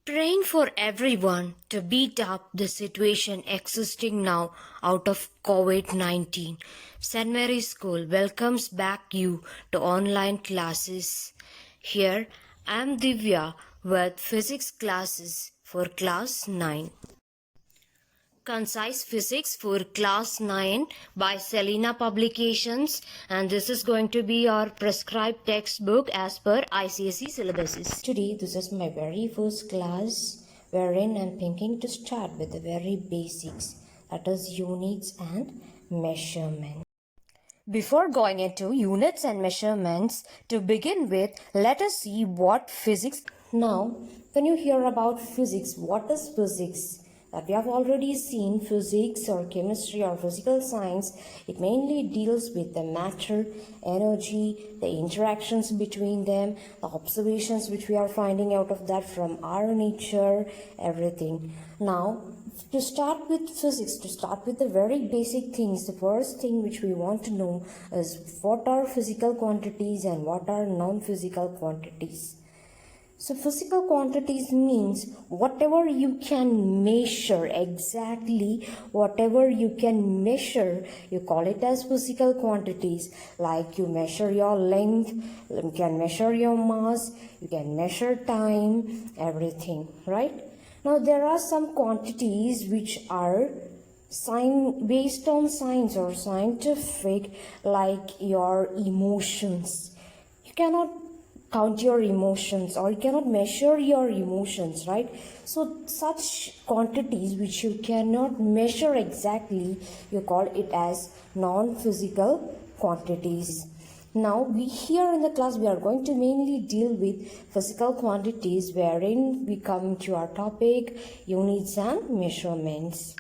Praying for everyone to beat up the situation existing now out of COVID-19. St. Mary's School welcomes back you to online classes. Here I am Divya with physics classes for class 9. Concise Physics for Class 9 by Selena Publications, and this is going to be our prescribed textbook as per ICSE syllabuses. Today this is my very first class wherein I'm thinking to start with the very basics, that is units and measurements. Before going into units and measurements, to begin with, let us see what physics. Now, when you hear about physics, what is physics? That we have already seen physics or chemistry or physical science, it mainly deals with the matter, energy, the interactions between them, the observations which we are finding out of that from our nature, everything. Now, to start with physics, to start with the very basic things, the first thing which we want to know is what are physical quantities and what are non-physical quantities. So physical quantities means whatever you can measure, exactly whatever you can measure, you call it as physical quantities. Like you measure your length, you can measure your mass, you can measure time, everything, right? Now there are some quantities which are based on science or scientific, like your emotions. You cannot count your emotions or you cannot measure your emotions, right? So such quantities which you cannot measure exactly, you call it as non-physical quantities. Now here in the class we are going to mainly deal with physical quantities, wherein we come to our topic units and measurements.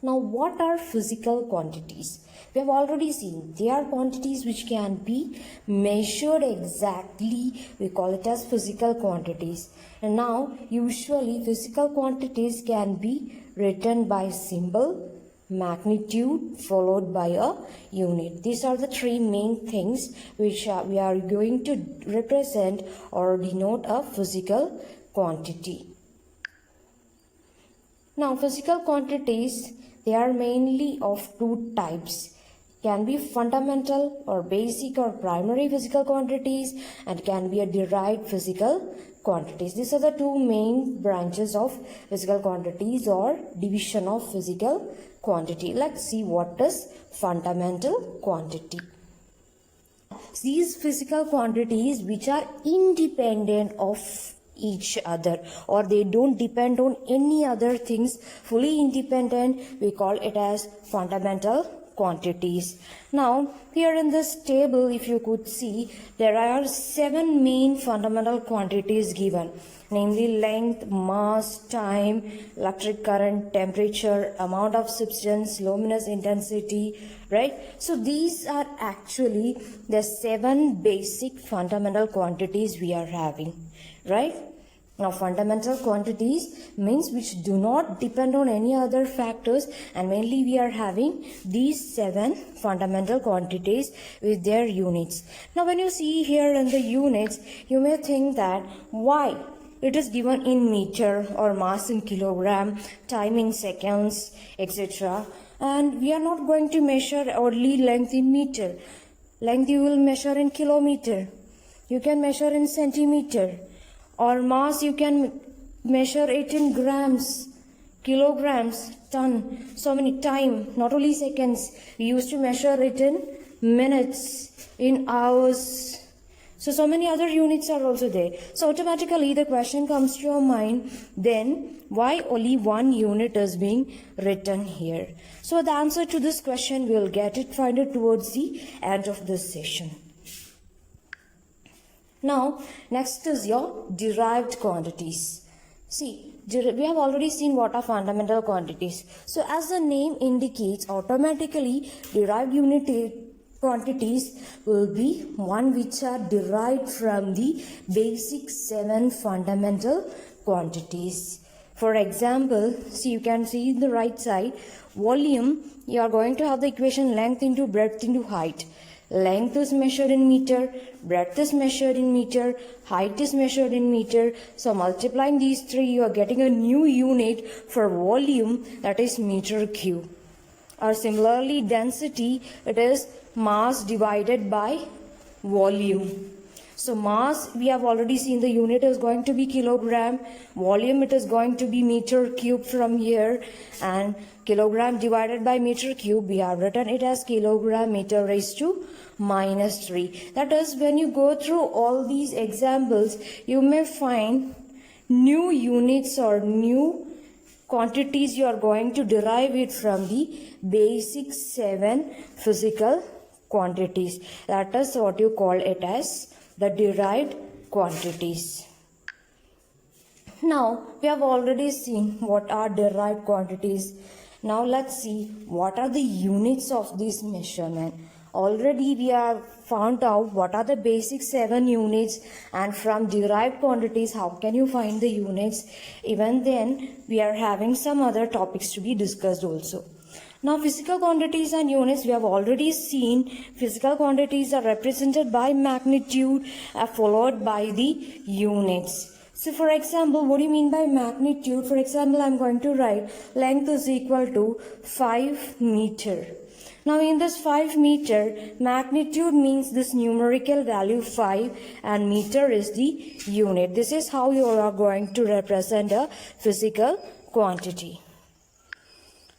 Now, what are physical quantities? We have already seen they are quantities which can be measured exactly. We call it as physical quantities. And now, usually physical quantities can be written by symbol, magnitude, followed by a unit. These are the three main things which we are going to represent or denote a physical quantity. Now, physical quantities, they are mainly of two types. Can be fundamental or basic or primary physical quantities, and can be a derived physical quantities. These are the two main branches of physical quantities or division of physical quantity. Let's see what is fundamental quantity. These physical quantities which are independent of each other, or they don't depend on any other things, fully independent, we call it as fundamental quantities. Now here in this table, if you could see, there are 7 main fundamental quantities given, namely length, mass, time, electric current, temperature, amount of substance, luminous intensity, right? So these are actually the 7 basic fundamental quantities we are having, right? Now, fundamental quantities means which do not depend on any other factors, and mainly we are having these 7 fundamental quantities with their units. Now, when you see here in the units, you may think that why it is given in meter or mass in kilogram, time in seconds, etc. And we are not going to measure only length in meter. Length you will measure in kilometer. You can measure in centimeter. Or mass you can measure it in grams, kilograms, ton, so many time, not only seconds. We used to measure it in minutes, in hours. So many other units are also there. So automatically the question comes to your mind, then why only one unit is being written here? So the answer to this question, we'll find it towards the end of this session. Now, next is your derived quantities. See, we have already seen what are fundamental quantities. So, as the name indicates, automatically derived quantities will be one which are derived from the basic 7 fundamental quantities. For example, see, you can see in the right side, volume, you are going to have the equation length into breadth into height. Length is measured in meter, breadth is measured in meter, height is measured in meter. So multiplying these three, you are getting a new unit for volume, that is meter cube. Or similarly, density, it is mass divided by volume. So mass, we have already seen the unit is going to be kilogram. Volume, it is going to be meter cube from here. And kilogram divided by meter cube, we have written it as kilogram meter raised to minus 3. That is, when you go through all these examples, you may find new units or new quantities you are going to derive it from the basic 7 physical quantities. That is what you call it as the derived quantities. Now, we have already seen what are derived quantities. Now, let's see what are the units of this measurement. Already we have found out what are the basic 7 units, and from derived quantities, how can you find the units? Even then, we are having some other topics to be discussed also. Now, physical quantities and units, we have already seen physical quantities are represented by magnitude followed by the units. So, for example, what do you mean by magnitude? For example, I am going to write length is equal to 5 meter. Now, in this 5 meter, magnitude means this numerical value 5 and meter is the unit. This is how you are going to represent a physical quantity.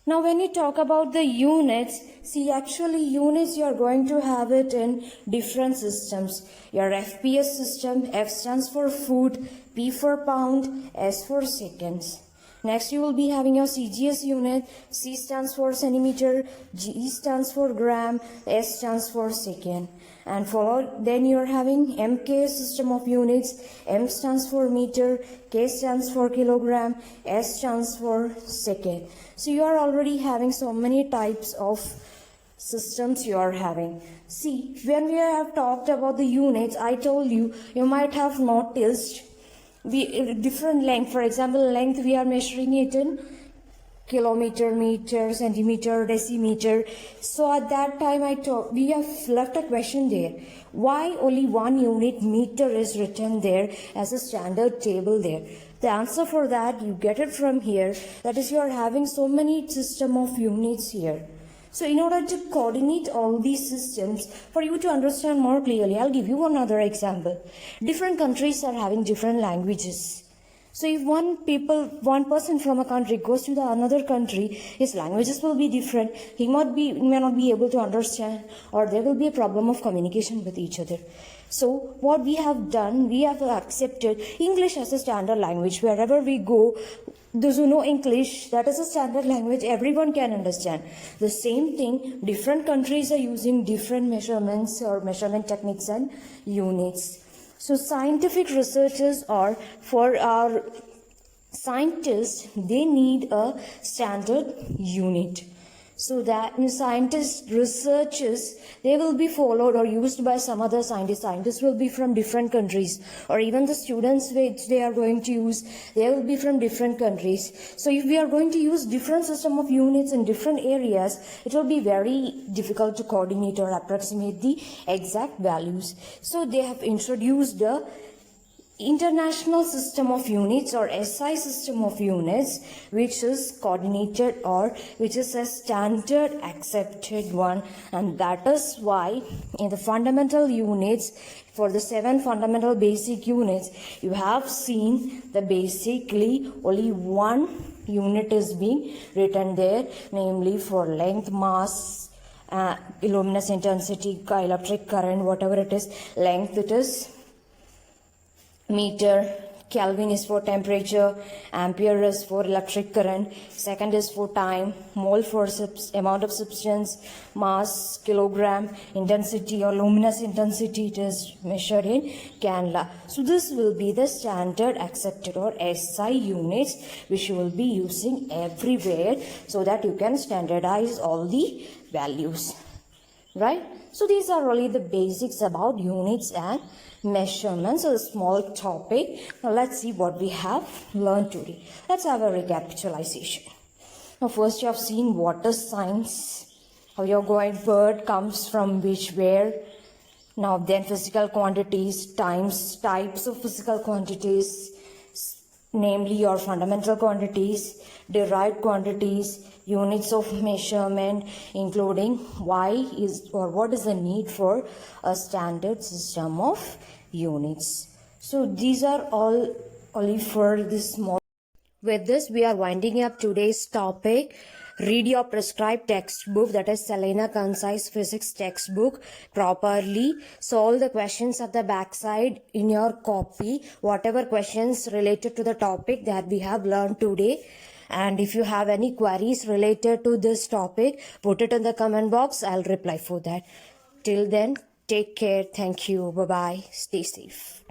Now, when you talk about the units, see, actually units you are going to have it in different systems. Your FPS system, F stands for foot, P for pound, S for seconds. Next, you will be having your CGS unit. C stands for centimeter, G stands for gram, S stands for second. And followed, then you are having MK system of units. M stands for meter, K stands for kilogram, S stands for second. So you are already having so many types of systems you are having. See, when we have talked about the units, I told you, you might have noticed different length. For example, length we are measuring it in kilometer, meter, centimeter, decimeter. So at that time we have left a question there. Why only one unit meter is written there as a standard table there? The answer for that, you get it from here. That is, you are having so many system of units here. So in order to coordinate all these systems, for you to understand more clearly, I'll give you another example. Different countries are having different languages. So if one person from a country goes to another country, his languages will be different. He may not be able to understand, or there will be a problem of communication with each other. So what we have done, we have accepted English as a standard language. Wherever we go, those who know English, that is a standard language, everyone can understand. The same thing, different countries are using different measurements or measurement techniques and units. So scientific researchers are, for our scientists, they need a standard unit. So that in scientists' researches, they will be followed or used by some other scientists. Scientists will be from different countries, or even the students which they are going to use, they will be from different countries. So if we are going to use different system of units in different areas, it will be very difficult to coordinate or approximate the exact values. So they have introduced the International System of Units, or SI system of units, which is coordinated or which is a standard accepted one, and that is why in the fundamental units, for the 7 fundamental basic units, you have seen that basically only one unit is being written there, namely for length, mass, luminous intensity, electric current, whatever it is. Length, it is meter, Kelvin is for temperature, ampere is for electric current, second is for time, mole for amount of substance, mass, kilogram, intensity or luminous intensity, it is measured in candela. So this will be the standard accepted or SI units which you will be using everywhere, so that you can standardize all the values, right? So these are really the basics about units and measurements. So a small topic. Now let's see what we have learned today. Let's have a recapitulation. Now first, you have seen what is science, You're going word comes from which, where. Now then physical quantities times types of physical quantities, namely your fundamental quantities, derived quantities, units of measurement, including why is or what is the need for a standard system of units. So these are all only for this small. With this, we are winding up today's topic. Read your prescribed textbook, that is Selena Concise Physics textbook, properly. Solve the questions at the backside in your copy, whatever questions related to the topic that we have learned today. And if you have any queries related to this topic, put it in the comment box. I'll reply for that. Till then, take care. Thank you. Bye-bye. Stay safe.